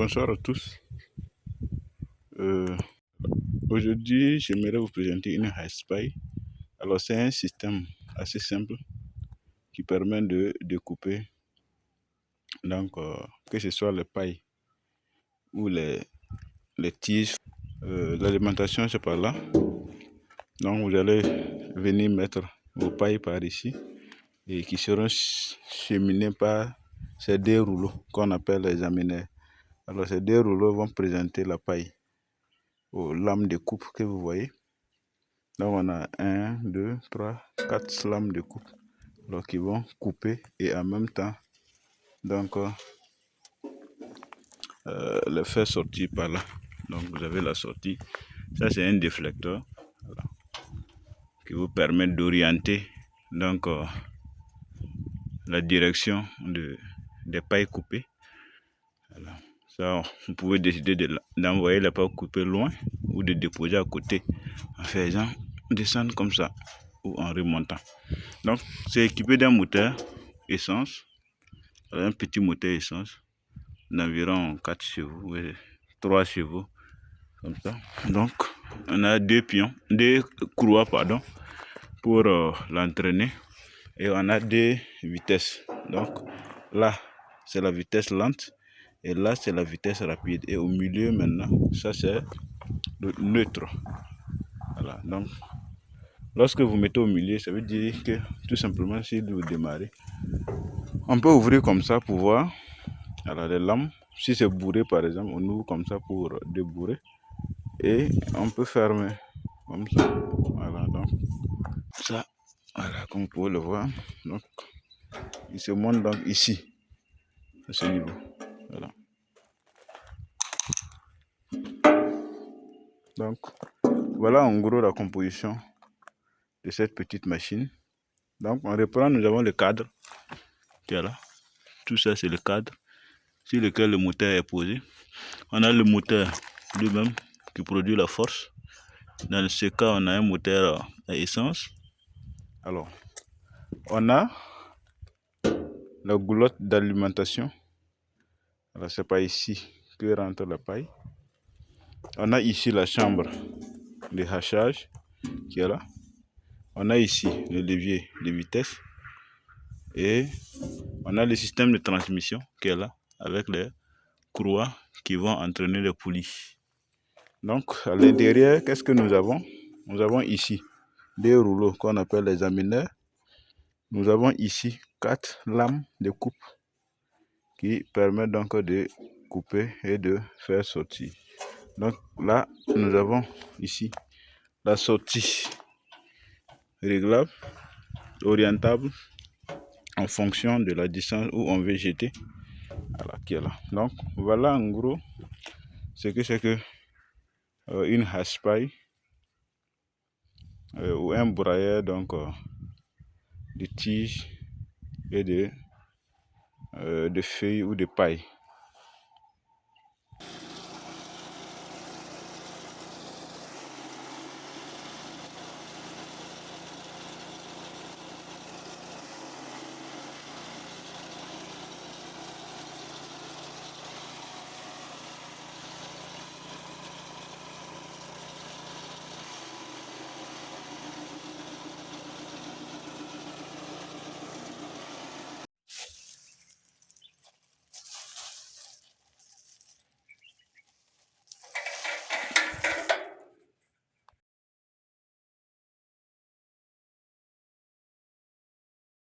Bonsoir à tous. Aujourd'hui, j'aimerais vous présenter une HiSpy. Alors, c'est un système assez simple qui permet de découper, donc, que ce soit les pailles ou les tiges. L'alimentation, c'est par là. Donc, vous allez venir mettre vos pailles par ici et qui seront cheminées par ces deux rouleaux qu'on appelle les aminaires. Alors, ces deux rouleaux vont présenter la paille aux lames de coupe que vous voyez. Donc, on a 1, 2, 3, 4 lames de coupe alors, qui vont couper et en même temps donc le faire sortir par là. Donc, vous avez la sortie. Ça, c'est un déflecteur, voilà, qui vous permet d'orienter donc la direction des pailles coupées. Voilà. Ça, vous pouvez décider d'envoyer la paille coupée loin ou de déposer à côté en faisant descendre comme ça ou en remontant. Donc, c'est équipé d'un moteur essence, un petit moteur essence d'environ 4 chevaux, 3 chevaux, comme ça. Donc, on a deux courroies, pour l'entraîner, et on a deux vitesses. Donc, là, c'est la vitesse lente, et là, c'est la vitesse rapide. Et au milieu, maintenant, ça, c'est le neutre. Voilà, donc, lorsque vous mettez au milieu, ça veut dire que, tout simplement, si vous démarrez, on peut ouvrir comme ça pour voir. Alors, les lames, si c'est bourré, par exemple, on ouvre comme ça pour débourrer. Et on peut fermer comme ça. Voilà, donc, ça, voilà, comme vous pouvez le voir. Donc, il se monte donc ici, à ce niveau. Voilà. Donc, voilà en gros la composition de cette petite machine. Donc, on reprend, nous avons le cadre qui est là. Tout ça, c'est le cadre sur lequel le moteur est posé. On a le moteur lui-même qui produit la force. Dans ce cas, on a un moteur à essence. Alors, on a la goulotte d'alimentation. Alors, c'est pas ici que rentre la paille. On a ici la chambre de hachage qui est là. On a ici le levier de vitesse. Et on a le système de transmission qui est là, avec les courroies qui vont entraîner les poulies. Donc, à l'intérieur, qu'est-ce que nous avons? Nous avons ici des rouleaux qu'on appelle les aminaires. Nous avons ici 4 lames de coupe qui permettent donc de couper et de faire sortir. Donc là, nous avons ici la sortie réglable, orientable en fonction de la distance où on veut jeter. Voilà, qui est là. Donc voilà en gros ce que c'est que une HiSpy ou un broyeur donc de tiges et de feuilles ou de paille.